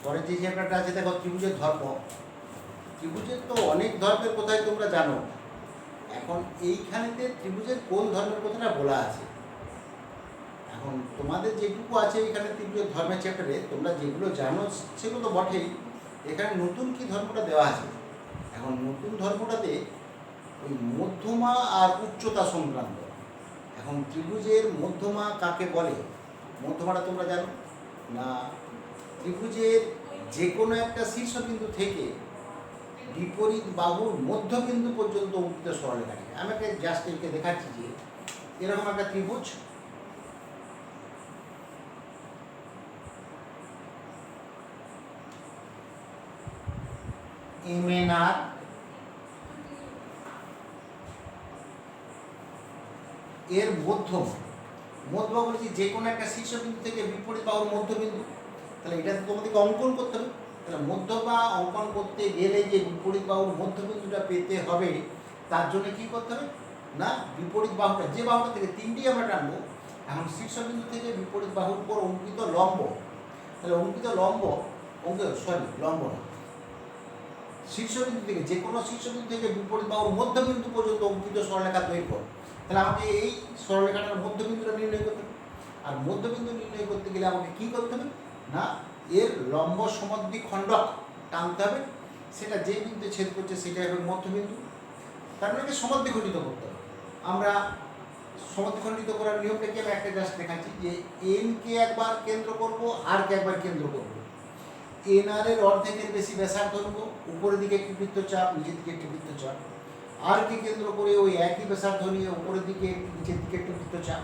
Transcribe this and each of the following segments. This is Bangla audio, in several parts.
পরে যে চ্যাপ্টারটা আছে দেখো ত্রিভুজের ধর্ম। ত্রিভুজের তো অনেক ধর্মের কথাই তোমরা জানো, এখন এইখানেতে ত্রিভুজের কোন ধর্মের কথাটা বলা আছে। এখন তোমাদের যেটুকু আছে এখানে ত্রিভুজের ধর্মের চ্যাপ্টারে তোমরা যেগুলো জানো সেগুলো তো বটেই, এখানে নতুন কি ধর্মটা দেওয়া আছে। এখন নতুন ধর্মটাতে ওই মধ্যমা আর উচ্চতা সংক্রান্ত। এখন ত্রিভুজের মধ্যমা কাকে বলে, মধ্যমাটা তোমরা জানো না? ত্রিভুজের যে কোনো একটা শীর্ষবিন্দু থেকে বিপরীত বাহুর মধ্যবিন্দু পর্যন্ত উত্থিত সরলরেখাকে, আমি একটা জাস্ট একে দেখাচ্ছি যে এরকম একটা ত্রিভুজ, MNR এর মধ্যমা বলেছি যে কোনো একটা শীর্ষবিন্দু থেকে বিপরীত বাহুর মধ্যবিন্দু। তাহলে এটা তো তোমাদেরকে অঙ্কন করতে হবে। তাহলে মধ্যমা অঙ্কন করতে গেলে যে বিপরীত বাহুর মধ্যবিন্দুটা পেতে হবে, তার জন্য কি করতে হবে না, বিপরীত বাহুটা, যে বাহুটা থেকে তিনটি আমরা টানবো, এখন শীর্ষবিন্দু থেকে বিপরীত বাহুর উপর অঙ্কিত লম্ব, তাহলে অঙ্কিত লম্ব লম্ব না, শীর্ষবিন্দু থেকে যে কোনো শীর্ষবিন্দু থেকে বিপরীত বাহুর মধ্যবিন্দু পর্যন্ত অঙ্কিত সরলরেখা দৈর্ঘ্য। তাহলে আমাকে এই সরলরেখাটার মধ্যবিন্দুটা নির্ণয় করতে হবে। আর মধ্যবিন্দু নির্ণয় করতে গেলে আমাকে কী করতে হবে না, এর লম্ব সমদ্বিখণ্ডক টানতে হবে, সেটা যে বিন্দুতে ছেদ করছে সেটাই হবে মধ্যবিন্দু। তার মানে সমদ্বিখণ্ডিত করতে হবে। আমরা সমদ্বিখণ্ডিত করার নিয়মটা কি আমি একটা জাস্ট দেখাচ্ছি যে এনকে একবার কেন্দ্র করব, আর কে একবার কেন্দ্র করব। এনআর এর অর্ধেকের বেশি ব্যাসার্ধ নেব, উপরের দিকে একটি বৃত্তচাপ, নিচের দিকে একটি বৃত্তচাপ। আর কে কেন্দ্র করে ওই একই ব্যাসার্ধ নিয়ে উপরের দিকে নিচের দিকে একটি বৃত্তচাপ।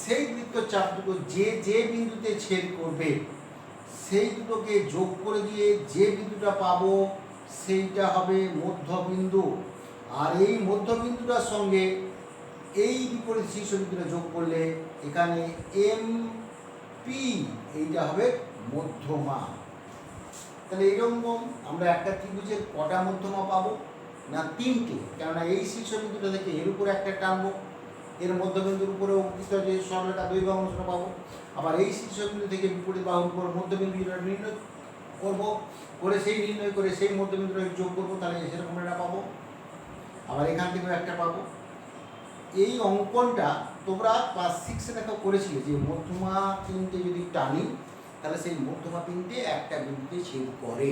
সেই বৃত্তচাপ দুটো যে যে বিন্দুতে ছেদ করবে সেই দুটোকে যোগ করে দিয়ে যে বিন্দুটা পাবো সেইটা হবে মধ্যবিন্দু। আর এই মধ্যবিন্দুটার সঙ্গে এই বিপরীত শীর্ষবিন্দুটা যোগ করলে এখানে MP এইটা হবে মধ্যমা। তাহলে এইরকম আমরা একটা ত্রিভুজের কটা মধ্যমা পাবো না, তিনটে। কেননা এই শীর্ষবিন্দুটা থেকে এর উপরে একটা টানবো, এর মধ্যবিন্দুর উপরে অঙ্কিত যে সরলরেখা দৈর্ঘ্য অংশটা পাবো। আবার এই শীর্ষবিন্দু থেকে বিপরীত বাহুর উপর মধ্যবিন্দুটা নির্ণয় করবো, করে সেই নির্ণয় করে সেই মধ্যবিন্দুটা যোগ করবো, তাহলে সেরকম একটা পাবো। আবার এখান থেকেও একটা পাবো। এই অঙ্কনটা তোমরা ক্লাস 6-এ দেখো করেছিলে যে মধ্যমা তিনটে যদি টানি তাহলে সেই মধ্যমা তিনটে একটা বিন্দুতে ছেদ করে।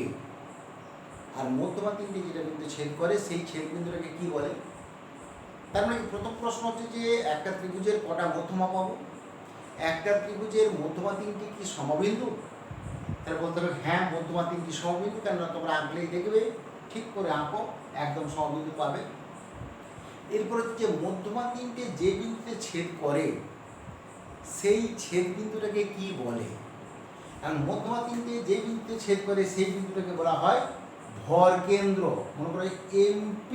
আর মধ্যমা তিনটে যেটা বিন্দুতে ছেদ করে সেই ছেদ বিন্দুটাকে কি বলে। তার মানে প্রথম প্রশ্ন হচ্ছে যে একটা ত্রিভুজের কটা মধ্যমা পাবো, একটা ত্রিভুজের মধ্যমা তিনটি কি সমবিন্দু। তাহলে বলতে হবে হ্যাঁ মধ্যমা তিনটি সমবিন্দু, কেননা তোমরা আঁকলেই দেখবে, ঠিক করে আঁকো, একদম সমবিন্দু পাবে। এরপর হচ্ছে মধ্যমা তিনটে যে বিন্দুতে ছেদ করে সেই ছেদ বিন্দুটাকে কি বলে। কারণ মধ্যমা তিনটে যে বিন্দুতে ছেদ করে সেই বিন্দুটাকে বলা হয় ভর কেন্দ্র। মনে করো MP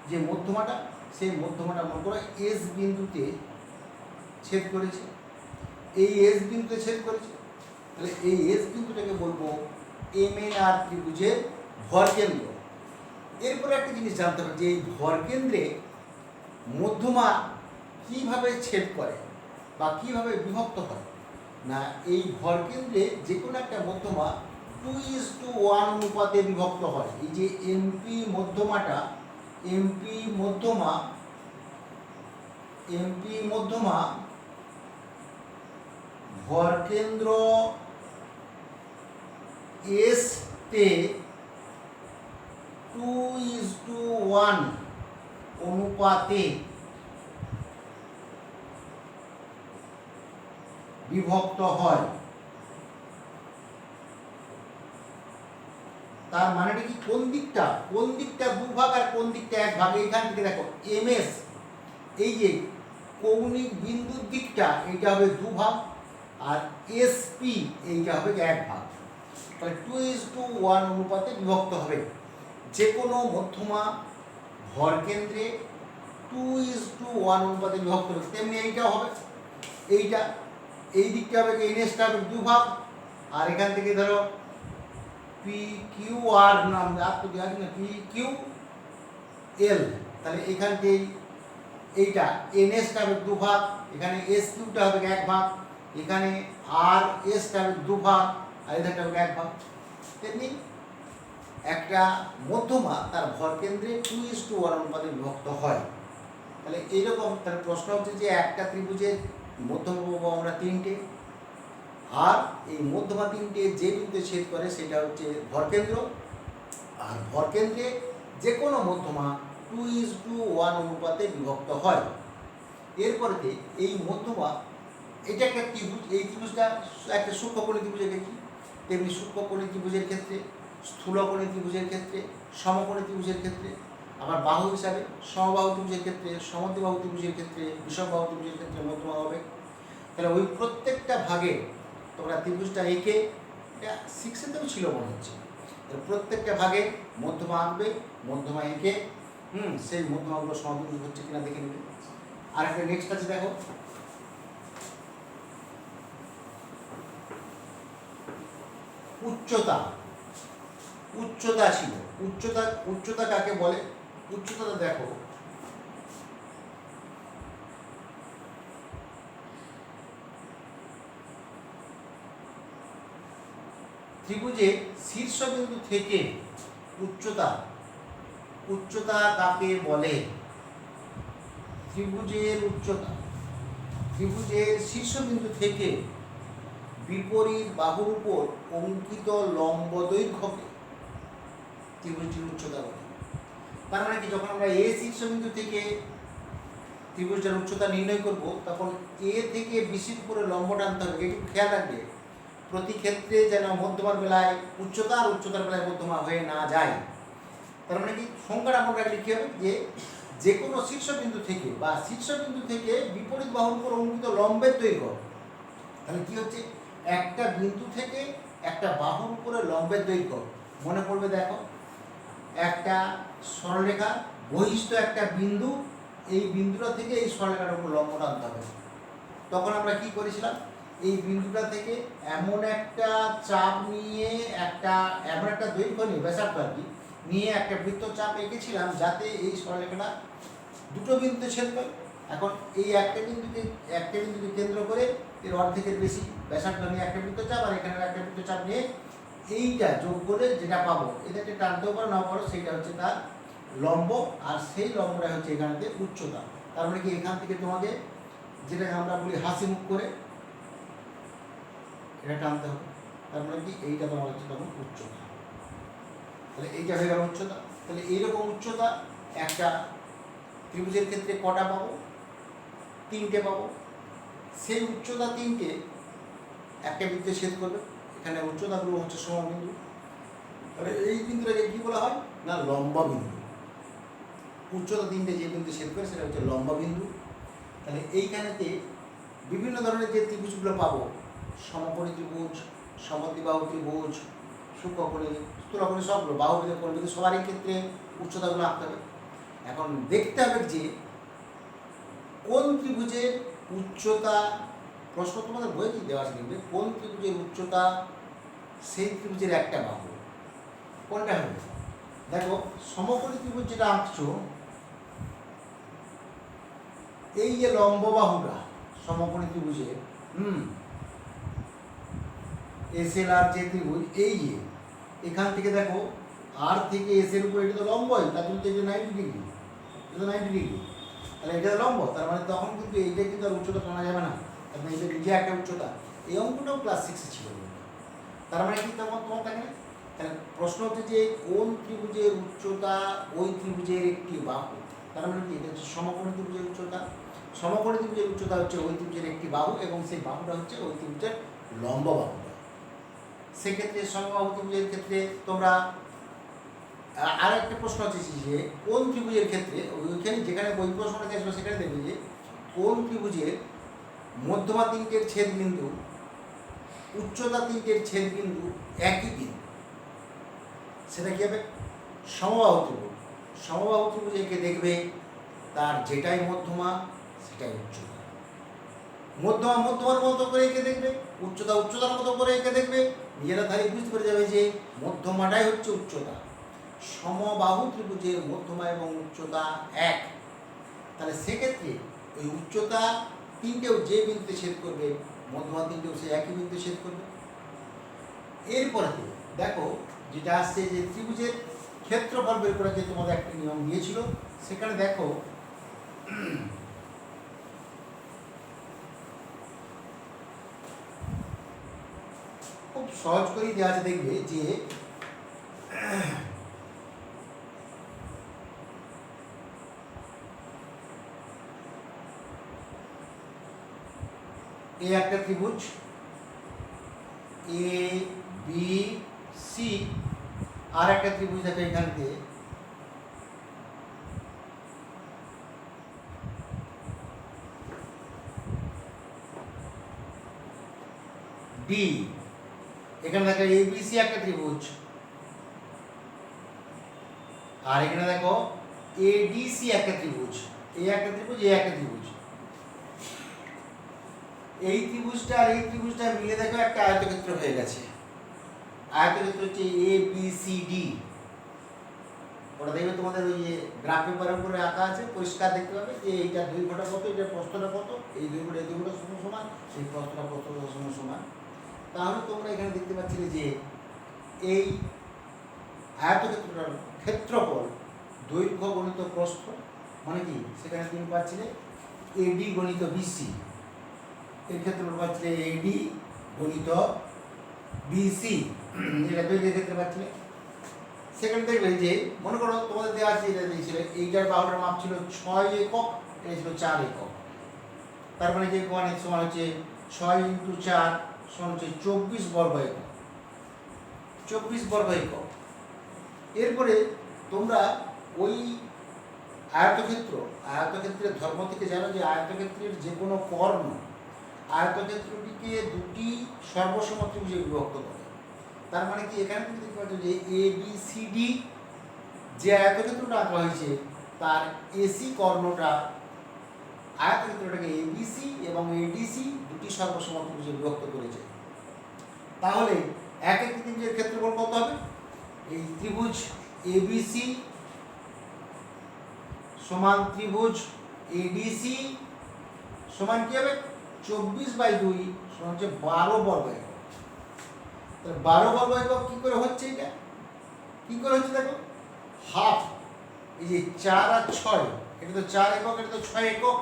যে মধ্যমাটা, সেই মধ্যমাটা মনে করো S বিন্দুতে ছেদ করেছে, এই S বিন্দুতে ছেদ করেছে, তাহলে এই S বিন্দুটাকে বলবো MNR ত্রিভুজের ভর কেন্দ্র। এরপরে একটা জিনিস জানতে হবে যে এই ভর কেন্দ্রে মধ্যমা কিভাবে ছেদ করে বা কিভাবে বিভক্ত হয় না, এই ভর কেন্দ্রে যে কোনো একটা মধ্যমা 2:1 অনুপাতে বিভক্ত হয়। এই যে MP মধ্যমা ভর কেন্দ্র S তে 2:1 অনুপাতে বিভক্ত হয়। তার মানেটা কি, কোন দিকটা দুভাগ আর কোন দিকটা এক ভাগ। এইখান থেকে দেখো MS এই যে কৌণিক বিন্দুর দিকটা এইটা হবে দুভাগ, আর SP এইটা হবে এক ভাগ। তাহলে 2:1 অনুপাতে বিভক্ত হবে। যে কোনো মধ্যমা ভর কেন্দ্রে 2:1 অনুপাতে বিভক্ত হবে। তেমনি এইটাও হবে, এইটা এই দিকটা হবে NSটা হবে দুভাগ, আর এখান থেকে ধরো PQR নাম আর তো দেওয়া আছে না, PQL, তাহলে এখান থেকে এইটা NSটা হবে দুভাগ, এখানে SQটা হবে এক ভাগ, এখানে আর এসটা দুভাগ আর এখানটা এক ভাগ। তেমনি একটা মধ্যমা তার ভরকেন্দ্রে 2:1 অনুপাতে বিভক্ত হয়। তাহলে এইরকম, তাহলে প্রশ্ন হচ্ছে যে একটা ত্রিভুজের মধ্যমা পাবো আমরা 3টে, আর এই মধ্যমা 3টে যে বিন্দুতে ছেদ করে সেটা হচ্ছে ভরকেন্দ্র, আর ভরকেন্দ্রে যে কোনো মধ্যমা 2:1 অনুপাতে বিভক্ত হয়। এরপরে এই মধ্যমা, এটা একটা ত্রিভুজ, এই ত্রিভুজটা একটা সূক্ষ্মকোণী ত্রিভুজে দেখি, তেমনি সূক্ষ্মকোণী ত্রিভুজের ক্ষেত্রে, স্থূলকোণী ত্রিভুজের ক্ষেত্রে, সমকোণী ত্রিভুজের ক্ষেত্রে, আবার বাহু হিসাবে সমবাহু ত্রিভুজের ক্ষেত্রে, সমদ্বিবাহু ত্রিভুজের ক্ষেত্রে, বিষমবাহু ত্রিভুজের ক্ষেত্রে মধ্যমা হবে। তাহলে ওই প্রত্যেকটা ভাগে তোমরা ত্রিভুজটা এঁকে, এটা 6-এতেও ছিল মনে হচ্ছে, প্রত্যেকটা ভাগে মধ্যমা আঁকবে, মধ্যমা এঁকে সেই মধ্যমাগুলো সমাবিন্দু হচ্ছে কিনা দেখে নেবে। আর একটা নেক্সট আছে, দেখো উচ্চতা। উচ্চতা ছিল, উচ্চতা কাকে বলে? উচ্চতাটা দেখো, ত্রিভুজের শীর্ষবিন্দু থেকে উচ্চতা কাকে বলে? ত্রিভুজের উচ্চতা, ত্রিভুজের শীর্ষবিন্দু থেকে বিপরীত বাহুর উপর অঙ্কিত লম্ব দৈর্ঘ্যকে ত্রিভুজটির উচ্চতা বলে। তার মানে কি, যখন আমরা এ শীর্ষবিন্দু থেকে ত্রিভুজটার উচ্চতা নির্ণয় করব, তখন এ থেকে বিসির উপরে লম্ব টানতে হবে। একটু খেয়াল রাখবে, প্রতি ক্ষেত্রে যেন মধ্যমার বেলায় উচ্চতা আর উচ্চতার বেলায় মধ্যমা হয়ে না যায়। তার মানে কি, সংখ্যাটা আমরা রাখলে কী হবে, যে কোনো শীর্ষবিন্দু থেকে বা শীর্ষবিন্দু থেকে বিপরীত বাহুর উপর অঙ্কিত লম্বের দৈর্ঘ্য। তাহলে কি হচ্ছে, একটা বিন্দু থেকে একটা বাহুর উপরে লম্বের দৈর্ঘ্য মনে পড়বে। দেখো, একটা সরলরেখা, বহিষ্ঠ একটা বিন্দু, এই বিন্দুটা থেকে এই সরলরেখার উপর লম্ব টানতে হবে। তখন আমরা কি করেছিলাম, এই বিন্দুটা থেকে এমন একটা চাপ নিয়ে, এমন একটা দৈর্ঘ্য নিয়ে, ব্যাসার্ধ আর কি, নিয়ে একটা বৃত্তচাপ এঁকেছিলাম, যাতে এই সরলরেখাটা দুটো বিন্দুতে ছেদ করে। এখন এই একটা বিন্দুকে কেন্দ্র করে এর অর্ধেকের বেশি ব্যাসার্ধ নিয়ে একটা বৃত্তচাপ, আর এখানে একটা বৃত্তচাপ নিয়ে এইটা যোগ করে যেটা পাবো, এটাকে টানতেও পারো না পারো, সেইটা হচ্ছে তার লম্ব, আর সেই লম্বটা হচ্ছে এখানেতে উচ্চতা। তার মানে কি, এখান থেকে তোমাকে যেটাকে আমরা বলি হাসি মুখ করে এটা টানতে হবে। তার মানে কি, এইটা তোমার হচ্ছে তখন উচ্চতা। তাহলে এইটা হয়ে গেল উচ্চতা। তাহলে এইরকম উচ্চতা একটা ত্রিভুজের ক্ষেত্রে কটা পাবো? 3টে পাবো। সেই উচ্চতা 3টে একটা বৃত্তে ছেদ করবে। এখানে উচ্চতাগুলো হচ্ছে সমবিন্দু। তাহলে এই বিন্দুটাকে কি বলা হয় না, লম্বা বিন্দু। উচ্চতা 3টে যে বিন্দু ছেদ করে সেটা হচ্ছে লম্বা বিন্দু। তাহলে এইখানেতে বিভিন্ন ধরনের যে ত্রিভুজগুলো পাবো, সমকোণী ত্রিভুজ, সমদ্বিবাহু ত্রিভুজ, সূক্ষ্মকোণী, স্থূলকোণী, সবগুলো বাহুবিধ কোণ, কিন্তু সবারই ক্ষেত্রে উচ্চতাগুলো আঁকতে হবে। এখন দেখতে হবে যে কোন ত্রিভুজের উচ্চতা, প্রশ্ন তোমাদের বইতেই দেওয়া আছে, দেখবে কোন ত্রিভুজের উচ্চতা সেই ত্রিভুজের একটা বাহু কোনটা হবে। দেখো, সমকোণী ত্রিভুজ যেটা আঁকছো, এই যে লম্ব বাহুটা সমকোণী ত্রিভুজের, এসএল আর যে ত্রিভুজ, এই যে এখান থেকে দেখো আর থেকে এসের উপর, এটা তো লম্বই, তার জন্য তো এটা 90 ডিগ্রি, এটা 90 ডিগ্রি। তাহলে এটা লম্ব, তার মানে তখন কিন্তু এইটা কিন্তু আর উচ্চতা টানা যাবে না, তার মানে এটা নিজে একটা উচ্চতা। এই অঙ্কটাও ক্লাস 6-এ ছিল। তার মানে কি, তোমার থাকে না। তাহলে প্রশ্ন হচ্ছে যে কোন ত্রিভুজের উচ্চতা ওই ত্রিভুজের একটি বাহু। তার মানে কি, এটা হচ্ছে সমকোণী ত্রিভুজের উচ্চতা। সমকোণী ত্রিভুজের উচ্চতা হচ্ছে ওই ত্রিভুজের একটি বাহু, এবং সেই বাহুটা হচ্ছে ওই ত্রিভুজের লম্ব বাহুটা। সেক্ষেত্রে সমবাহু ত্রিভুজের ক্ষেত্রে তোমরা আর একটা প্রশ্ন আছে যে কোন ত্রিভুজের ক্ষেত্রে, ওইখানে যেখানে ওই প্রশ্নটা আসবে সেখানে দেখবে যে কোন ত্রিভুজের মধ্যমা 3টের ছেদ বিন্দু, উচ্চতা 3টের ছেদ বিন্দু একই বিন্দু, সেটা কি হবে, সমবাহু ত্রিভুজ। সমবাহু ত্রিভুজ একে দেখবে, তার যেটাই মধ্যমা সেটাই উচ্চতা। মধ্যমার মতো করে এঁকে দেখবে, উচ্চতার মতো করে এঁকে দেখবে, নিজেরা তাহলে বুঝতে পেরে যাবে যে মধ্যমাটাই হচ্ছে উচ্চতা। সমবাহু ত্রিভুজের মধ্যমা এবং উচ্চতা এক। তাহলে সেক্ষেত্রে ওই উচ্চতা 3টেও যে বিন্দুতে ছেদ করবে মধ্যমা তিনটে সেই একই বিন্দু ছেদ করবে। এরপরে দেখো যেটা আসছে যে ত্রিভুজের ক্ষেত্রফল বের করার যে তোমাদের একটা নিয়ম দিয়েছিল, সেখানে দেখো খুব সহজ করেই দেওয়া আছে, দেখবে যে এই একটা ত্রিভুজ এ বি সি, আর একটা ত্রিভুজ দেখো এখান থেকে ডি, এখানে দেখো এ বি সি একটা ত্রিভুজ, আর এখানে দেখো এ ডি সি একটা ত্রিভুজ, এ একটা ত্রিভুজ, এ একটা ত্রিভুজ। এই ত্রিভুজটা আর এই ত্রিভুজটা মিলে দেখো একটা আয়তক্ষেত্র হয়ে গেছে। আয়তক্ষেত্র হচ্ছে এ বি সি ডি। ওটা দেখবে তোমাদের ওই যে গ্রাফ পেপারের উপরে আঁকা আছে, পরিষ্কার দেখতে পাবে যে এইটা দৈর্ঘ্যটা কত, এইটার প্রস্থটা কত, এই দৈর্ঘ্যটা এই দৈর্ঘ্যটা সমান, এই প্রস্থটা প্রস্থটা সমান। তাহলে তোমরা এখানে দেখতে পাচ্ছিলে যে এই আয়তক্ষেত্রটার ক্ষেত্রফল দৈর্ঘ্য গণিত প্রস্থ, মানে কি সেখানে তুমি পাচ্ছিলে এডি গণিত বিসি, এর ক্ষেত্রফল পাচ্ছিলে এডি গণিত বিসি, এটা দৈর্ঘ্যের ক্ষেত্রে পাচ্ছিলে। সেখানে দেখবে যে মনে করো তোমাদের দেওয়া আছে, এটা দিয়েছিল এইটার বাহুটার মাপ ছিল 6 একক, এটা ছিল 4 একক। তার মানে যে কোণ সমান হচ্ছে 6 × 4 সমান হচ্ছে 24 বর্গ একক, 24 বর্গ একক। এরপরে তোমরা ওই আয়তক্ষেত্রের ধর্ম থেকে জানো যে আয়তক্ষেত্রের যে কোনো কর্ণ আয়তক্ষেত্রটিকে দুটি সর্বসম ত্রিভুজে বিভক্ত করে। তার মানে কি এখানে তুমি দেখতে পাচ্ছ যে এ বি সি ডি যে আয়তক্ষেত্রটা আঁকা হয়েছে তার এসি কর্ণটা আয়তক্ষেত্রটাকে এবিসি এবং এডিসি দুটি সর্বসম ত্রিভুজে বিভক্ত করেছে। তাহলে এক একটি ত্রিভুজের ক্ষেত্রফল কত হবে? এই ত্রিভুজ এবিসি সমান ত্রিভুজ এডিসি সমান কি হবে? 24/2 সমান হচ্ছে 12 বর্গ একক। তাহলে 12 বর্গ একক কি করে হচ্ছে? এটা কি করে হচ্ছে দেখো, হাফ, এই যে 4 আর 6, এটা তো 4 একক, এটা তো 6 একক,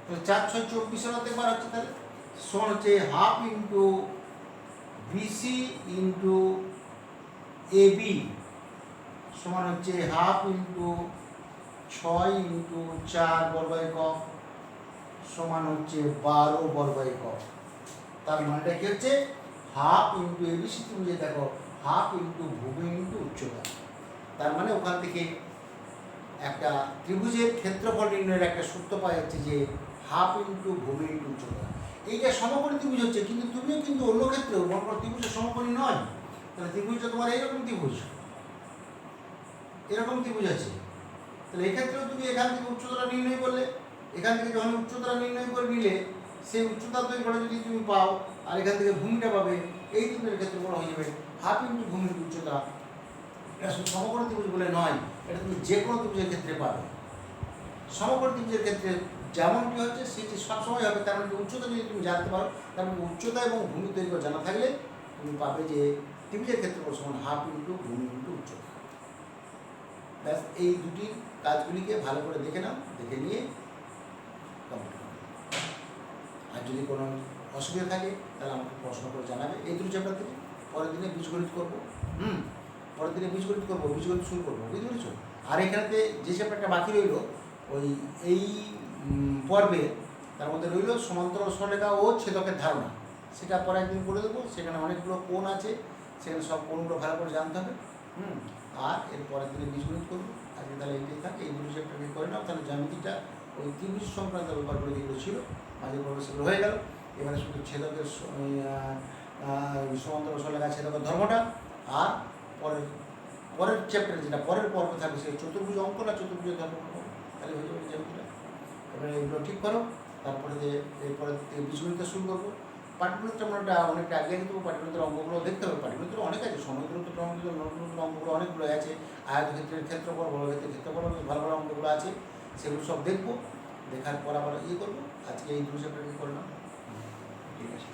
তাহলে 4 6 24 এর অর্ধেক বার হচ্ছে, তাহলে সমান হচ্ছে half into BC into AB সমান হচ্ছে হাফ ইন্টু 6 ইন্টু 4 বর্গ একক সমান হচ্ছে 12 বর্গ একক। তার মানেটা কি হচ্ছে? হাফ ইন্টু এবিসি ত্রিভুজে দেখো হাফ ইন্টু ভূমি ইন্টু উচ্চতা। তার মানে ওখান থেকে একটা ত্রিভুজের ক্ষেত্রফল নির্ণয়ের একটা সূত্র পাওয়া যাচ্ছে যে হাফ ইন্টু ভূমি ইন্টু উচ্চতা। এইটা সমকোণী ত্রিভুজ হচ্ছে, কিন্তু তুমিও কিন্তু অন্য ক্ষেত্রেও মনে করো ত্রিভুজের সমকোণী নয়, তাহলে ত্রিভুজটা তোমার এইরকম ত্রিভুজ, এরকম ত্রিভুজ আছে। তাহলে এক্ষেত্রেও তুমি এখান থেকে উচ্চতাটা নির্ণয় করলে, এখান থেকে যখন উচ্চতাটা নির্ণয় করে নিলে সেই উচ্চতার দৈর্ঘ্যটা যদি তুমি পাও আর এখান থেকে ভূমিটা পাবে, এই ত্রিভুজের ক্ষেত্রফল হয়ে যাবে হাফ ইন্টু ভূমি ইন্টু উচ্চতা। এটা শুধু সমকোণী ত্রিভুজ বলে নয়, এটা তুমি যে কোনো ত্রিভুজের ক্ষেত্রে পাবে। সমকোণী ত্রিভুজের ক্ষেত্রে যেমনটি হচ্ছে সেটি সবসময় হবে। তার মানে উচ্চতা যদি তুমি জানতে পারো, তার মানে উচ্চতা এবং ভূমি দৈর্ঘ্য জানা থাকলে তুমি পাবে যে ত্রিভুজের ক্ষেত্রফল সমান হাফ ইন্টু ভূমি ইন্টু উচ্চতা। ব্যাস, এই দুটি কাজগুলিকে ভালো করে দেখে নাও, দেখে নিয়ে কমপ্লিট করো। আর যদি কোনো অসুবিধা থাকে তাহলে আমাকে প্রশ্ন করে জানাবে। এই দুটো চ্যাপ্টার থেকে পরের দিনে বীজগণিত করবো। পরের দিনে বীজগণিত করবো, বীজগণিত শুরু করবো, বুঝতে পেরেছো? আর এখানেতে যে চ্যাপ্টারটা বাকি রইল ওই এই পর্বে, তার মধ্যে রইল সমান্তরাল সরলরেখা ও ছেদকের ধারণা, সেটা পরে একদিন করে দেবো। সেখানে অনেকগুলো কোণ আছে, সেখানে সব কোণগুলো ভালো করে জানতে হবে। আর এর পরের দিনে বীজগণিত করবো। আজকে তাহলে এইটাই থাকে, এই দুটো চ্যাপ্টারকে করে নাও। তাহলে জ্যামিতিটা ওই ত্রিভুজ সংক্রান্ত ব্যাপারগুলো যেগুলো ছিল মাঝে পর্বে সেগুলো হয়ে গেল। এবারে শুধু ছেদকের সমান্তরাল সরলরেখা ছেদকের ধর্মটা, আর পরের চ্যাপ্টারে যেটা পরের পর্ব থাকবে সেই চতুর্ভুজ অঙ্কন আর চতুর্ভুজের ধর্ম, তাহলে হয়ে যাবে জ্যামিতিটা। এবারে এগুলো ঠিক করো, তারপরে যে এরপরে বীজগণিত শুরু করবো। পাটিগণিতটা আমরা অনেকটা আগে দেবো, পাটিগণিতের অঙ্কগুলো দেখতে হবে। পাটিগণিতের অনেক আছে, সমগ্রত প্রমাণিত নতুন অঙ্কগুলো অনেকগুলো আছে, আয়তক্ষেত্রের ক্ষেত্রফল, বর্গক্ষেত্রের ক্ষেত্রফল, ভালো ভালো অঙ্কগুলো আছে, সেগুলো সব দেখবো। দেখার পর আবার করবো। আজকে এই দুটো চ্যাপ্টারকে করে নাও, ঠিক আছে।